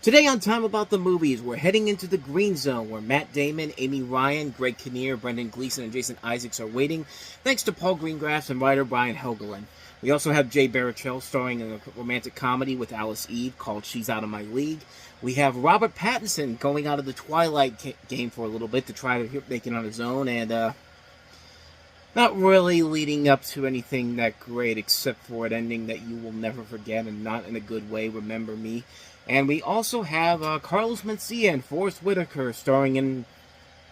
Today on Time About the Movies, we're heading into the Green Zone, where Matt Damon, Amy Ryan, Greg Kinnear, Brendan Gleeson, and Jason Isaacs are waiting, thanks to Paul Greengrass and writer Brian Helgeland. We also have Jay Baruchel starring in a romantic comedy with Alice Eve called She's Out of My League. We have Robert Pattinson going out of the Twilight game for a little bit to try to make it on his own, and not really leading up to anything that great, except for an ending that you will never forget, and not in a good way, Remember Me. And we also have Carlos Mencia and Forrest Whitaker starring in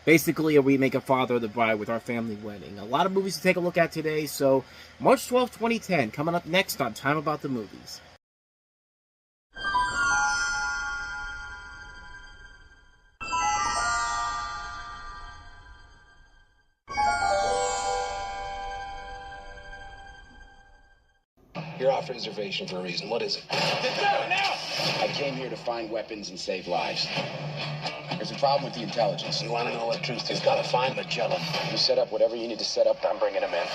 basically a remake of Father of the Bride with Our Family Wedding. A lot of movies to take a look at today, so March 12, 2010, coming up next on Time About the Movies. You're off reservation for a reason. What is it? Now! I came here to find weapons and save lives. There's a problem with the intelligence. You want to know what truth is? Gotta find Magellan. You set up whatever you need to set up, I'm bringing him in.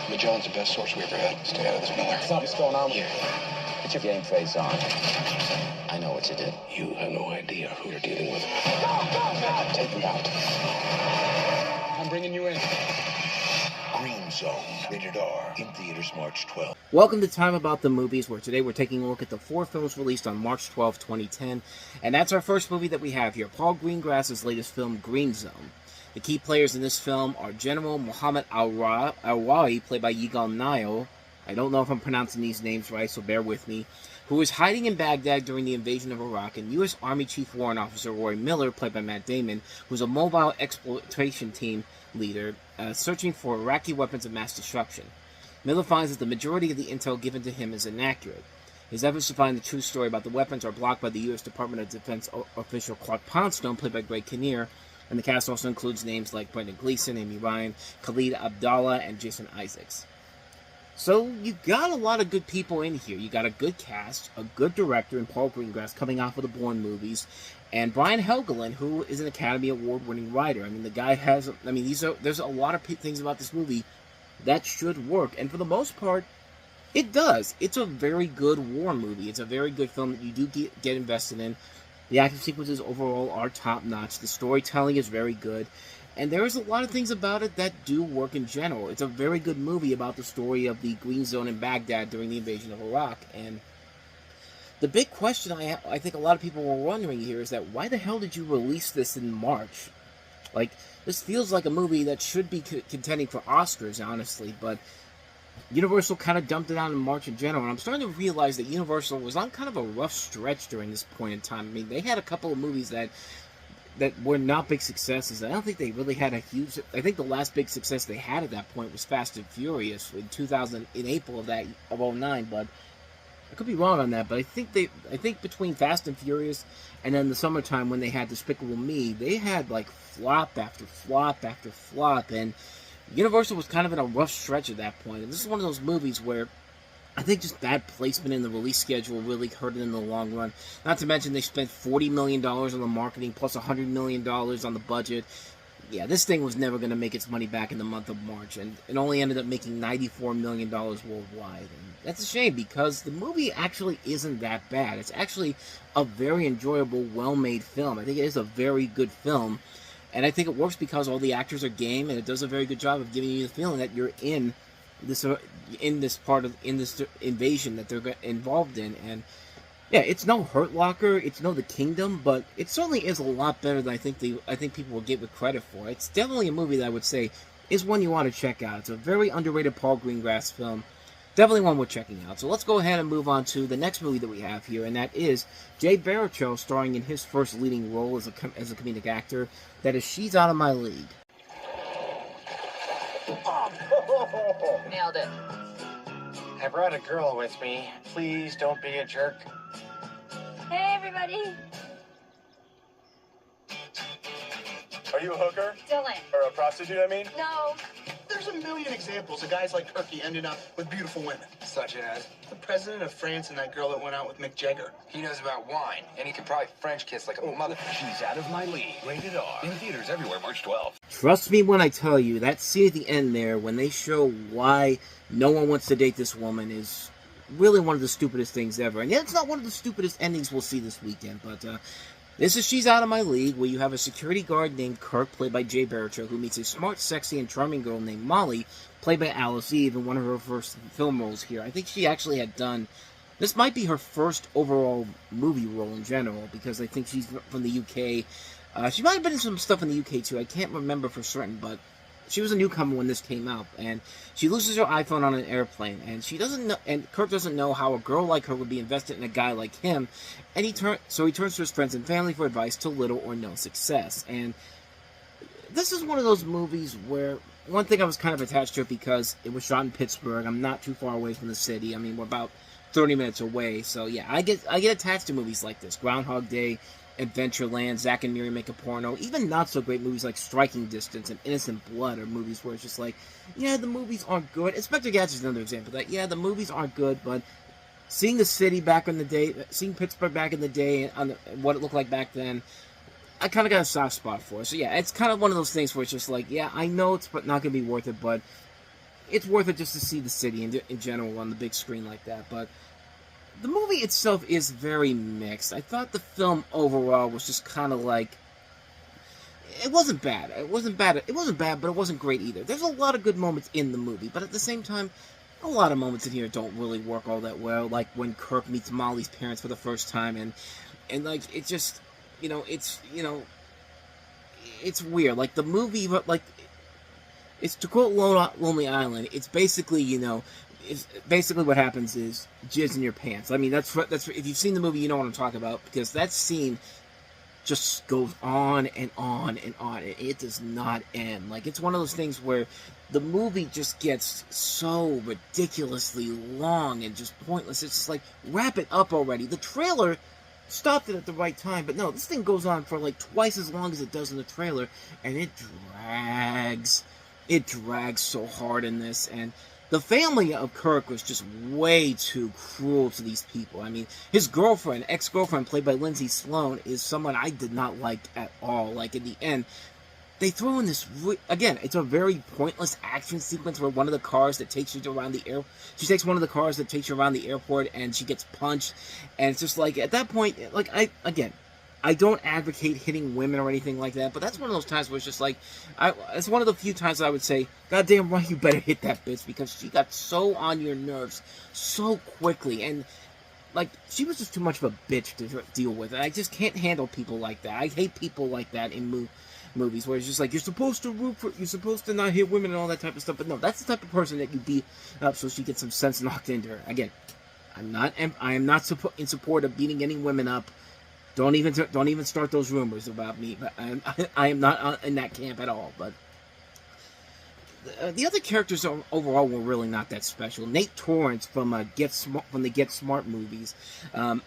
Magellan's the best source we ever had. Stay out of this, Miller. Something's going on here. Put your game face on. I know what you did. You have no idea who you're dealing with. Go! Take him out. I'm bringing you in. Green Zone, rated R, in theaters March 12th. Welcome to Time About the Movies, where today we're taking a look at the 4 films released on March 12, 2010. And that's our first movie that we have here, Paul Greengrass' latest film, Green Zone. The key players in this film are General Muhammad Al-Rawi, played by Yigal Nayo. I don't know if I'm pronouncing these names right, so bear with me. Who is hiding in Baghdad during the invasion of Iraq, and U.S. Army Chief Warrant Officer Roy Miller, played by Matt Damon, who's a mobile exploitation team leader searching for Iraqi weapons of mass destruction. Miller finds that the majority of the intel given to him is inaccurate. His efforts to find the true story about the weapons are blocked by the U.S. Department of Defense official Clark Poundstone, played by Greg Kinnear, and the cast also includes names like Brendan Gleeson, Amy Ryan, Khalid Abdallah, and Jason Isaacs. So you got a lot of good people in here. You got a good cast, a good director in Paul Greengrass coming off of the Bourne movies, and Brian Helgeland, who is an Academy Award-winning writer. I mean, the guy has, there's a lot of things about this movie that should work, and for the most part, it does. It's a very good war movie. It's a very good film that you do get invested in. The action sequences overall are top-notch. The storytelling is very good. And there's a lot of things about it that do work in general. It's a very good movie about the story of the Green Zone in Baghdad during the invasion of Iraq. And the big question I think a lot of people were wondering here is that why the hell did you release this in March? Like, this feels like a movie that should be contending for Oscars, honestly, but Universal kind of dumped it out in March in general, and I'm starting to realize that Universal was on kind of a rough stretch during this point in time. I mean, they had a couple of movies that were not big successes. I don't think they really had a huge... I think the last big success they had at that point was Fast and Furious in April of 2009, but I could be wrong on that, but I think between Fast and Furious and then the summertime when they had Despicable Me, they had like flop after flop after flop, and Universal was kind of in a rough stretch at that point. And this is one of those movies where I think just bad placement in the release schedule really hurt it in the long run. Not to mention they spent $40 million on the marketing plus $100 million on the budget. Yeah, this thing was never going to make its money back in the month of March, and it only ended up making $94 million worldwide. And that's a shame, because the movie actually isn't that bad. It's actually a very enjoyable, well-made film. I think it is a very good film, and I think it works because all the actors are game, and it does a very good job of giving you the feeling that you're in this invasion that they're involved in. And yeah, it's no Hurt Locker, it's no The Kingdom, but it certainly is a lot better than I think people will give it credit for. It's definitely a movie that I would say is one you want to check out. It's a very underrated Paul Greengrass film. Definitely one worth checking out. So let's go ahead and move on to the next movie that we have here, and that is Jay Baruchel starring in his first leading role as a comedic actor. That is She's Out of My League. Nailed it. I brought a girl with me. Please don't be a jerk. Hey, everybody. Are you a hooker? Dylan. Or a prostitute, I mean? No. There's a million examples of guys like Turkey ending up with beautiful women. Such as? The president of France and that girl that went out with Mick Jagger. He knows about wine, and he can probably French kiss like a mother. She's Out of My League, rated R, in theaters everywhere March 12th. Trust me when I tell you, that scene at the end there, when they show why no one wants to date this woman, is really one of the stupidest things ever. And yeah, it's not one of the stupidest endings we'll see this weekend, but this is She's Out of My League, where you have a security guard named Kirk, played by Jay Baruchel, who meets a smart, sexy, and charming girl named Molly, played by Alice Eve, in one of her first film roles here. I think she actually had done... This might be her first overall movie role in general, because I think she's from the UK. She might have been in some stuff in the UK, too. I can't remember for certain, but she was a newcomer when this came out, and she loses her iPhone on an airplane, and she doesn't know, and Kirk doesn't know how a girl like her would be invested in a guy like him, and he turns to his friends and family for advice, to little or no success. And this is one of those movies where, one thing I was kind of attached to it because it was shot in Pittsburgh. I'm not too far away from the city. I mean, we're about 30 minutes away, so yeah, I get attached to movies like this. Groundhog Day, Adventureland, Zack and Miri Make a Porno, even not so great movies like Striking Distance and Innocent Blood are movies where it's just like, yeah, the movies aren't good. Inspector Gadget's another example of that. Yeah, the movies aren't good, but seeing the city back in the day, seeing Pittsburgh back in the day, and what it looked like back then, I kind of got a soft spot for it. So yeah, it's kind of one of those things where it's just like, yeah, I know it's not going to be worth it, but it's worth it just to see the city in general on the big screen like that. But the movie itself is very mixed. I thought the film overall was just kind of like, it wasn't bad. It wasn't bad, but it wasn't great either. There's a lot of good moments in the movie, but at the same time, a lot of moments in here don't really work all that well. Like when Kirk meets Molly's parents for the first time, and like, it just, it's weird. Like the movie, like, it's, to quote Lonely Island, it's basically, it's basically what happens is jizz in your pants. I mean, that's if you've seen the movie, you know what I'm talking about, because that scene just goes on and on and on, and it does not end. Like, it's one of those things where the movie just gets so ridiculously long and just pointless. It's just like, wrap it up already. The trailer stopped it at the right time, but no, this thing goes on for like twice as long as it does in the trailer, and it drags. It drags so hard in this, and the family of Kirk was just way too cruel to these people. I mean, his girlfriend, ex-girlfriend, played by Lindsay Sloan, is someone I did not like at all. Like, in the end, they throw in this... Again, it's a very pointless action sequence where one of the cars that takes you around the air... She takes one of the cars that takes you around the airport, and she gets punched. And it's just like, at that point, like, I don't advocate hitting women or anything like that, but that's one of those times where it's just like, it's one of the few times I would say, goddamn right, you better hit that bitch, because she got so on your nerves so quickly, and, like, she was just too much of a bitch to deal with, and I just can't handle people like that. I hate people like that in movies, where it's just like, you're supposed to not hit women and all that type of stuff, but no, that's the type of person that you beat up so she gets some sense knocked into her. Again, I am not in support of beating any women up. Don't even start those rumors about me. But I am not in that camp at all. But the other characters overall were really not that special. Nate Torrance from the Get Smart movies. I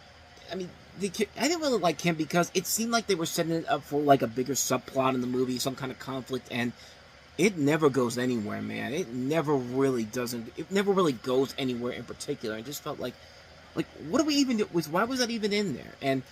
mean, I didn't really like him because it seemed like they were setting it up for like a bigger subplot in the movie, some kind of conflict, and it never goes anywhere, man. It never really goes anywhere in particular. I just felt like what do we even do? Why was that even in there?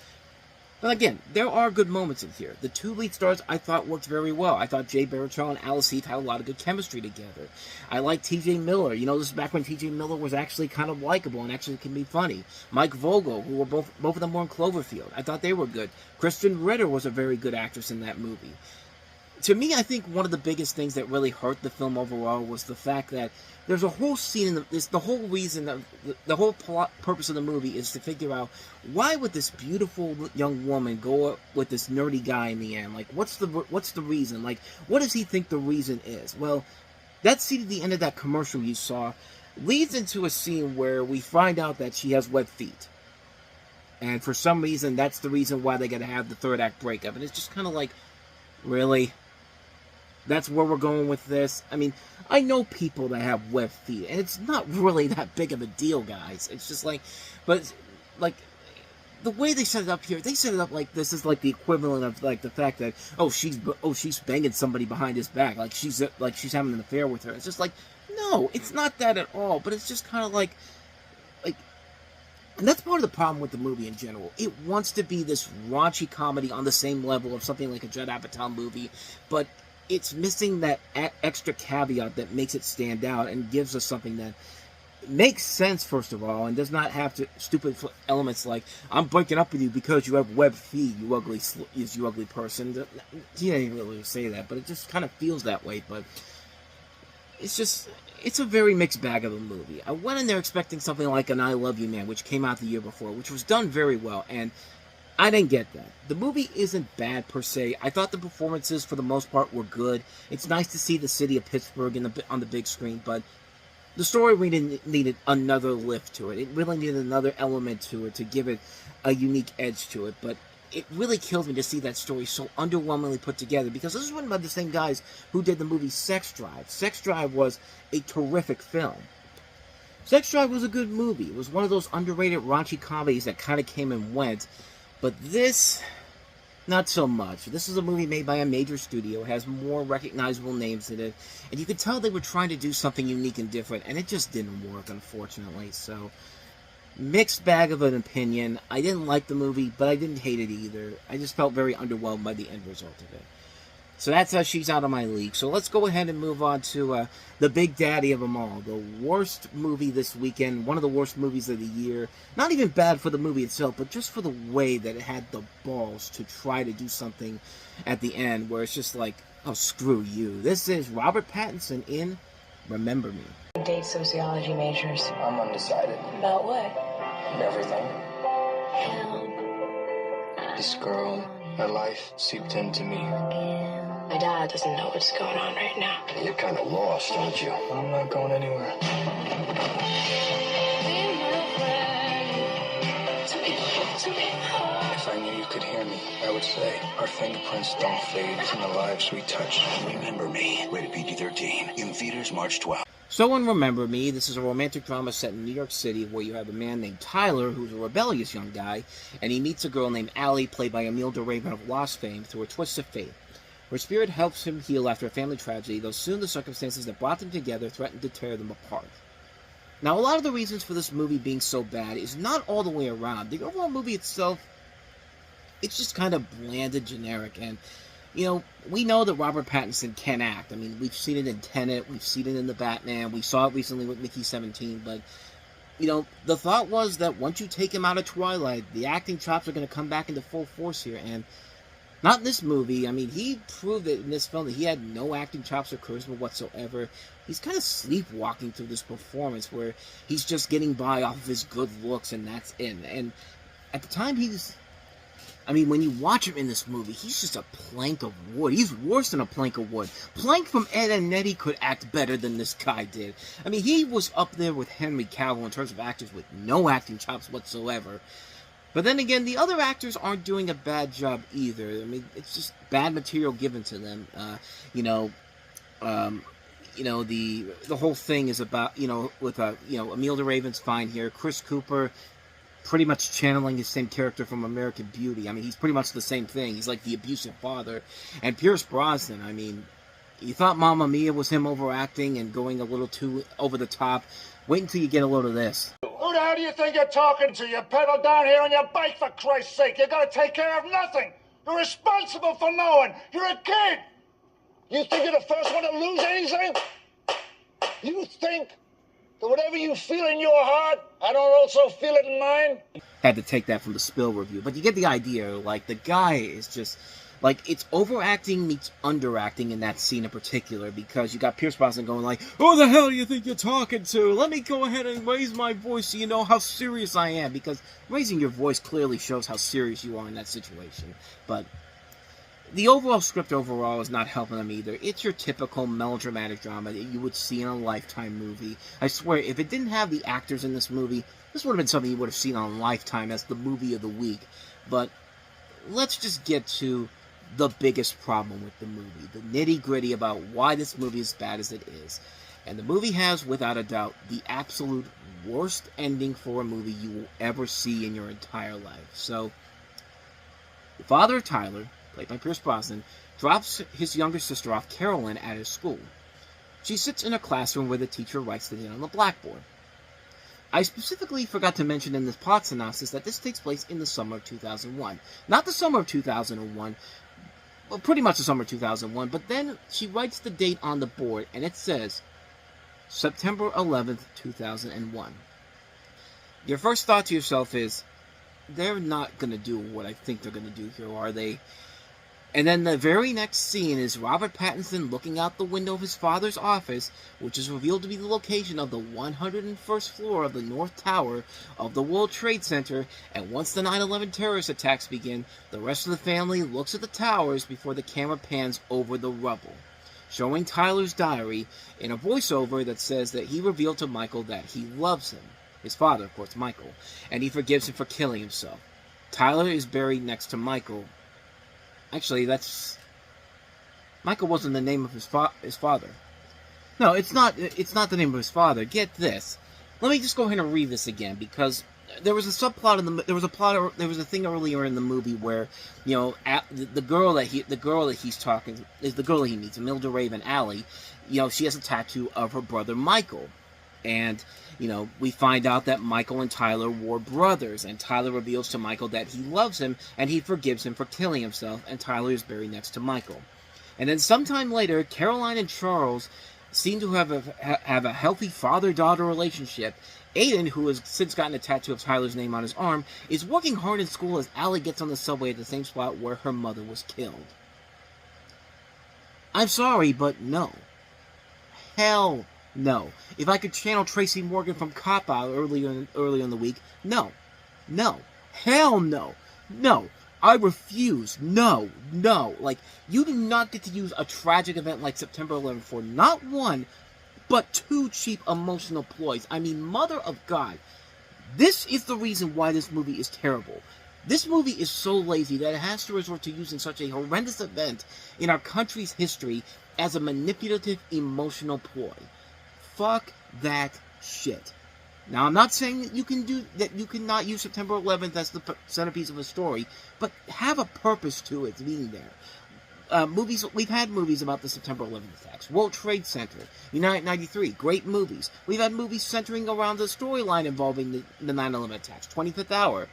But again, there are good moments in here. The two lead stars I thought worked very well. I thought Jay Baruchel and Alice Eve had a lot of good chemistry together. I like T.J. Miller. This is back when T.J. Miller was actually kind of likable and actually can be funny. Mike Vogel, who were both of them were in Cloverfield. I thought they were good. Kristen Ritter was a very good actress in that movie. To me, I think one of the biggest things that really hurt the film overall was the fact that there's a whole scene in the whole reason, the whole purpose of the movie is to figure out why would this beautiful young woman go with this nerdy guy in the end? Like, what's the reason? Like, what does he think the reason is? Well, that scene at the end of that commercial you saw leads into a scene where we find out that she has web feet. And for some reason, that's the reason why they gotta have the third act breakup. And it's just kind of like, really? That's where we're going with this? I mean, I know people that have webbed feet, and it's not really that big of a deal, guys. It's just like, but, like, the way they set it up here, they set it up like this is like the equivalent of, like, the fact that, she's banging somebody behind his back, like she's having an affair with her. It's just like, no, it's not that at all, but it's just kind of like, and that's part of the problem with the movie in general. It wants to be this raunchy comedy on the same level of something like a Judd Apatow movie, but it's missing that extra caveat that makes it stand out and gives us something that makes sense, first of all, and does not have stupid elements like, I'm breaking up with you because you have web feet, you ugly person. He didn't really say that, but it just kind of feels that way. But it's a very mixed bag of a movie. I went in there expecting something like an I Love You Man, which came out the year before, which was done very well, and I didn't get that. The movie isn't bad per se. I thought the performances, for the most part, were good. It's nice to see the city of Pittsburgh on the big screen, but the story really needed another lift to it. It really needed another element to it to give it a unique edge to it. But it really kills me to see that story so underwhelmingly put together, because this is written by the same guys who did the movie Sex Drive. Sex Drive was a terrific film. Sex Drive was a good movie. It was one of those underrated raunchy comedies that kind of came and went. But this, not so much. This is a movie made by a major studio. It has more recognizable names in it. And you could tell they were trying to do something unique and different. And it just didn't work, unfortunately. So, mixed bag of an opinion. I didn't like the movie, but I didn't hate it either. I just felt very underwhelmed by the end result of it. So that's how she's out of my league. So let's go ahead and move on to the big daddy of them all. The worst movie this weekend. One of the worst movies of the year. Not even bad for the movie itself, but just for the way that it had the balls to try to do something at the end where it's just like, oh, screw you. This is Robert Pattinson in Remember Me. Date sociology majors. I'm undecided. About what? Everything. Help. This girl, her life seeped into me. My dad doesn't know what's going on right now. You're kind of lost, aren't you? I'm not going anywhere. If I knew you could hear me, I would say our fingerprints don't fade from the lives we touch. Remember Me, rated PG-13, in theaters March 12th. So in Remember Me, this is a romantic drama set in New York City where you have a man named Tyler, who's a rebellious young guy, and he meets a girl named Allie, played by Emile de Raven of Lost fame, through a twist of fate. Her spirit helps him heal after a family tragedy, though soon the circumstances that brought them together threaten to tear them apart. Now, a lot of the reasons for this movie being so bad is not all the way around. The overall movie itself, it's just kind of bland and generic, and you know, we know that Robert Pattinson can act. I mean, we've seen it in Tenet, we've seen it in The Batman, we saw it recently with Mickey 17, but, you know, the thought was that once you take him out of Twilight, the acting chops are going to come back into full force here, and not in this movie. I mean, he proved it in this film that he had no acting chops or charisma whatsoever. He's kind of sleepwalking through this performance where he's just getting by off of his good looks, and that's it. And at the time, when you watch him in this movie, he's just a plank of wood. He's worse than a plank of wood. Plank from Ed and Nettie could act better than this guy did. I mean, he was up there with Henry Cavill in terms of actors with no acting chops whatsoever. But then again, the other actors aren't doing a bad job either. I mean, it's just bad material given to them. The whole thing is about, with Emile de Raven's fine here. Chris Cooper, pretty much channeling the same character from American Beauty. I mean, he's pretty much the same thing. He's like the abusive father. And Pierce Brosnan, I mean, you thought Mamma Mia was him overacting and going a little too over the top. Wait until you get a load of this. Who the hell do you think you're talking to? You pedal down here on your bike, for Christ's sake. You're gonna take care of nothing. You're responsible for no one. You're a kid. You think you're the first one to lose anything? You think that whatever you feel in your heart, I don't also feel it in mine? Had to take that from the Spill review. But you get the idea. Like, the guy is just... Like, it's overacting meets underacting in that scene in particular, because you got Pierce Brosnan going like, who the hell do you think you're talking to? Let me go ahead and raise my voice so you know how serious I am, because raising your voice clearly shows how serious you are in that situation. But the overall script overall is not helping them either. It's your typical melodramatic drama that you would see in a Lifetime movie. I swear, if it didn't have the actors in this movie, this would have been something you would have seen on Lifetime as the movie of the week. But let's just get to the biggest problem with the movie, the nitty-gritty about why this movie is as bad as it is. And the movie has, without a doubt, the absolute worst ending for a movie you will ever see in your entire life. So, the father of Tyler, played by Pierce Brosnan, drops his younger sister off, Carolyn, at his school. She sits in a classroom where the teacher writes the date on the blackboard. I specifically forgot to mention in this plot synopsis that this takes place in the summer of 2001. Not the summer of 2001, well, pretty much the summer of 2001, but then she writes the date on the board, and it says September 11th, 2001. Your first thought to yourself is, they're not going to do what I think they're going to do here, are they? And then the very next scene is Robert Pattinson looking out the window of his father's office, which is revealed to be the location of the 101st floor of the North Tower of the World Trade Center, and once the 9/11 terrorist attacks begin, the rest of the family looks at the towers before the camera pans over the rubble, showing Tyler's diary in a voiceover that says that he revealed to Michael that he loves him, his father, of course, Michael, and he forgives him for killing himself. Tyler is buried next to Michael. Actually, that's... Michael wasn't the name of his father. No, it's not the name of his father. Get this. Let me just go ahead and read this again, because there was a subplot in the... There was a thing earlier in the movie where, you know, the girl that he's talking... is the girl that he meets, Mildred Raven, Allie. You know, she has a tattoo of her brother, Michael. And, you know, we find out that Michael and Tyler were brothers, and Tyler reveals to Michael that he loves him, and he forgives him for killing himself, and Tyler is buried next to Michael. And then sometime later, Caroline and Charles seem to have a healthy father-daughter relationship. Aiden, who has since gotten a tattoo of Tyler's name on his arm, is working hard in school as Allie gets on the subway at the same spot where her mother was killed. I'm sorry, but no. Hell no. If I could channel Tracy Morgan from Cop Out earlier in the week, no. No. Hell no. No. I refuse. No. No. Like, you do not get to use a tragic event like September 11th for not one, but two cheap emotional ploys. I mean, mother of God. This is the reason why this movie is terrible. This movie is so lazy that it has to resort to using such a horrendous event in our country's history as a manipulative emotional ploy. Fuck that shit. Now, I'm not saying that you cannot use September 11th as the centerpiece of a story, but have a purpose to it being there. We've had movies about the September 11th attacks. World Trade Center, United 93, great movies. We've had movies centering around the storyline involving the 9/11 attacks. 25th Hour,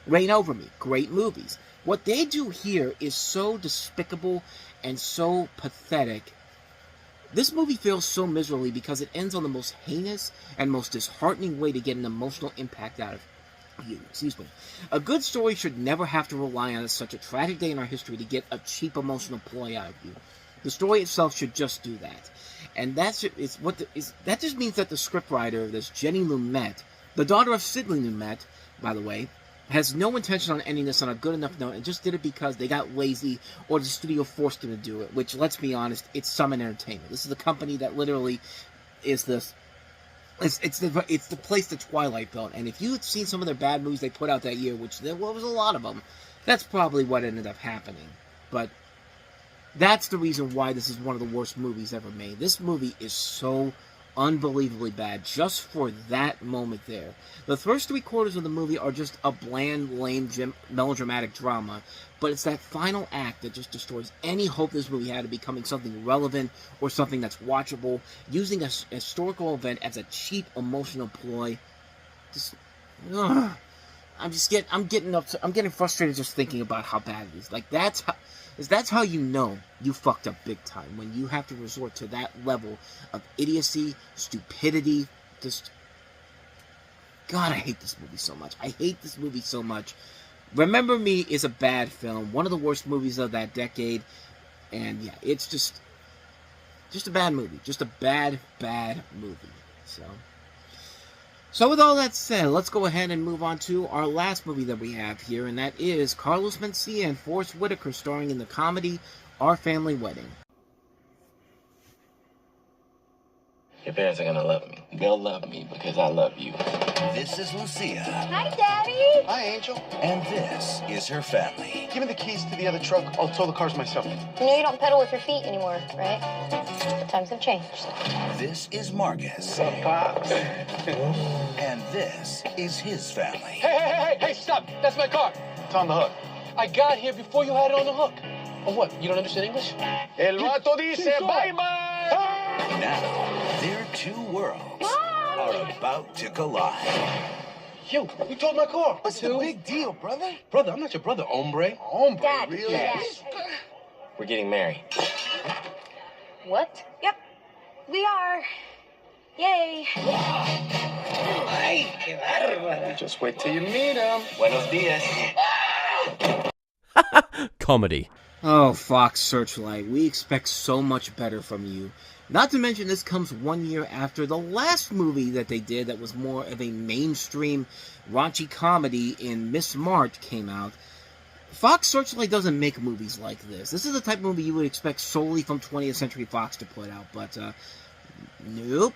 Reign Over Me, great movies. What they do here is so despicable and so pathetic. This movie fails so miserably because it ends on the most heinous and most disheartening way to get an emotional impact out of you. Excuse me. A good story should never have to rely on such a tragic day in our history to get a cheap emotional ploy out of you. The story itself should just do that. And that just means that the scriptwriter, this Jenny Lumet, the daughter of Sidney Lumet, by the way, has no intention on ending this on a good enough note and just did it because they got lazy or the studio forced them to do it, which, let's be honest, it's Summon Entertainment. This is the company that literally is this... It's the place that Twilight built, and if you had seen some of their bad movies they put out that year, which there was a lot of them, that's probably what ended up happening. But that's the reason why this is one of the worst movies ever made. This movie is so unbelievably bad just for that moment there. The first 3/4 of the movie are just a bland, lame, melodramatic drama, but it's that final act that just destroys any hope this movie had of becoming something relevant or something that's watchable, using a historical event as a cheap emotional ploy. Just, ugh. I'm getting frustrated just thinking about how bad it is. Like, that's how you know you fucked up big time, when you have to resort to that level of idiocy, stupidity. Just, God, I hate this movie so much. I hate this movie so much. Remember Me is a bad film, one of the worst movies of that decade, and yeah, it's just a bad movie. Just a bad movie. So with all that said, let's go ahead and move on to our last movie that we have here, and that is Carlos Mencia and Forest Whitaker starring in the comedy Our Family Wedding. Your parents are gonna love me. They'll love me because I love you. This is Lucia, Hi, Daddy. Hi, Angel. and this is her family. Give me the keys to the other truck. I'll tow the cars myself. You know you don't pedal with your feet anymore, right? Times have changed. This is Marcus, Pops. and this is his family. Hey, stop. That's my car. It's on the hook. I got here before you had it on the hook. Oh, what? You don't understand English? El vato dice bye-bye. Now, their two worlds are about to collide. You towed my car. What's the big deal, brother? Brother, I'm not your brother, hombre. Hombre, Dad, really? Dad. We're getting married. What? Yep, we are. Yay! Ay, qué bárbara. Just wait till you meet him. Buenos dias. Comedy. Oh, Fox Searchlight, we expect so much better from you. Not to mention this comes 1 year after the last movie that they did that was more of a mainstream raunchy comedy in Miss March came out. Fox Searchlight doesn't make movies like this. This is the type of movie you would expect solely from 20th Century Fox to put out, but nope.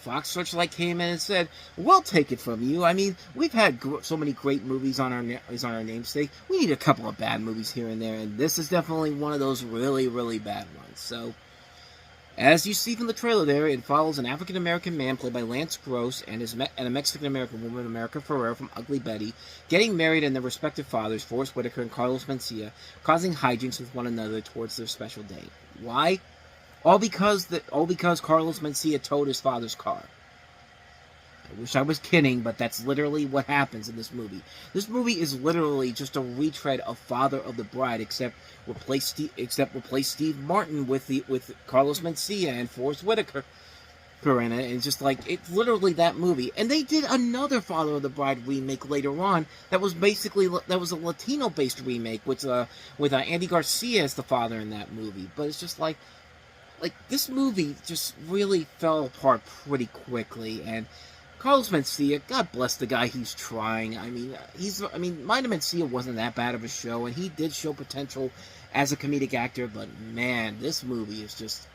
Fox Searchlight came in and said, "We'll take it from you. I mean, we've had so many great movies on our namesake. We need a couple of bad movies here and there, and this is definitely one of those really, really bad ones." So, as you see from the trailer there, it follows an African-American man played by Lance Gross and a Mexican-American woman, America Ferrera from Ugly Betty, getting married and their respective fathers, Forrest Whitaker and Carlos Mencia, causing hijinks with one another towards their special day. Why? All because Carlos Mencia towed his father's car. I wish I was kidding, but that's literally what happens in this movie. This movie is literally just a retread of Father of the Bride, except replace Steve Martin with Carlos Mencia and Forrest Whitaker in it, and it's just like it's literally that movie. And they did another Father of the Bride remake later on that was a Latino-based remake with Andy Garcia as the father in that movie. But it's just like this movie just really fell apart pretty quickly. And Carlos Mencia, God bless the guy, he's trying. I mean, Mind of Mencia wasn't that bad of a show, and he did show potential as a comedic actor, but man, this movie is just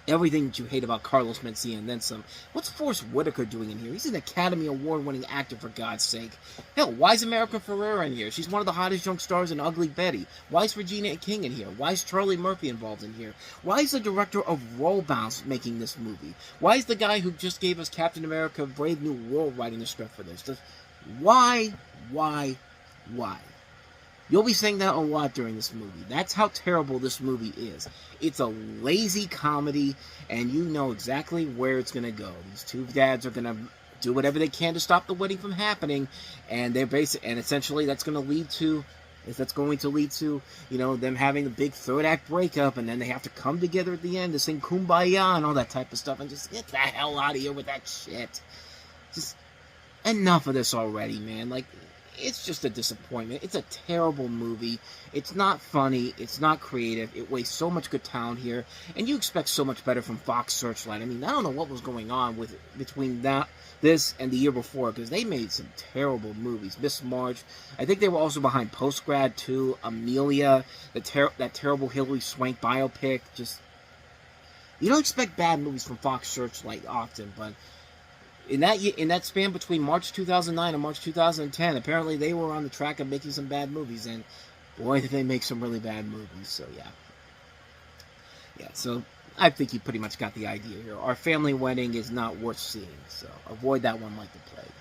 everything that you hate about Carlos Mencia and then some. What's Forrest Whitaker doing in here? He's an Academy Award-winning actor, for God's sake. Hell, why is America Ferrera in here? She's one of the hottest young stars in Ugly Betty. Why is Regina King in here? Why is Charlie Murphy involved in here? Why is the director of Roll Bounce making this movie? Why is the guy who just gave us Captain America Brave New World writing the script for this? Why? You'll be saying that a lot during this movie. That's how terrible this movie is. It's a lazy comedy, and you know exactly where it's going to go. These two dads are going to do whatever they can to stop the wedding from happening, and essentially that's going to lead to, them having a big third act breakup, and then they have to come together at the end to sing Kumbaya and all that type of stuff, and just get the hell out of here with that shit. Just enough of this already, man. It's just a disappointment. It's a terrible movie. It's not funny. It's not creative. It wastes so much good talent here. And you expect so much better from Fox Searchlight. I mean, I don't know what was going on between this and the year before, because they made some terrible movies. Miss March. I think they were also behind Postgrad 2, Amelia, that terrible Hilary Swank biopic. Just, you don't expect bad movies from Fox Searchlight often, but in that span between March 2009 and March 2010, apparently they were on the track of making some bad movies, and boy, did they make some really bad movies. So yeah. So I think you pretty much got the idea here. Our Family Wedding is not worth seeing, so avoid that one like the plague.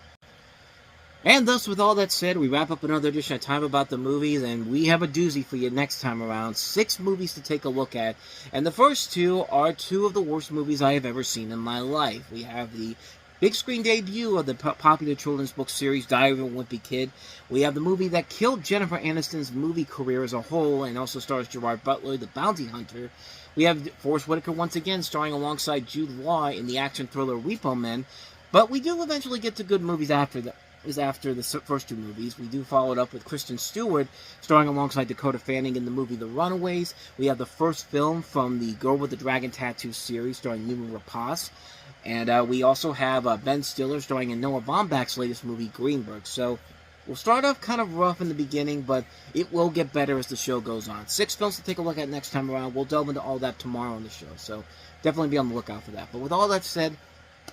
And thus, with all that said, we wrap up another edition of Time About the Movies, and we have a doozy for you next time around. 6 movies to take a look at, and the first 2 are 2 of the worst movies I have ever seen in my life. We have the big screen debut of the popular children's book series Diary of a Wimpy Kid. We have the movie that killed Jennifer Aniston's movie career as a whole and also stars Gerard Butler, the bounty hunter. We have Forrest Whitaker once again starring alongside Jude Law in the action thriller Repo Men. But we do eventually get to good movies after the first 2 movies. We do follow it up with Kristen Stewart starring alongside Dakota Fanning in the movie The Runaways. We have the first film from the Girl with the Dragon Tattoo series starring Noomi Rapace. And we also have Ben Stiller starring in Noah Baumbach's latest movie, Dreamworks. So we'll start off kind of rough in the beginning, but it will get better as the show goes on. 6 films to take a look at next time around. We'll delve into all that tomorrow on the show, so definitely be on the lookout for that. But with all that said,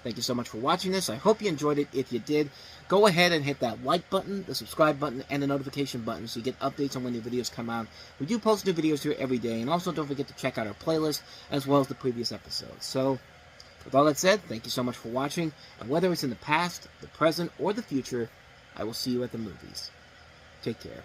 thank you so much for watching this. I hope you enjoyed it. If you did, go ahead and hit that like button, the subscribe button, and the notification button so you get updates on when new videos come out. We do post new videos here every day, and also don't forget to check out our playlist as well as the previous episodes. So, with all that said, thank you so much for watching, and whether it's in the past, the present, or the future, I will see you at the movies. Take care.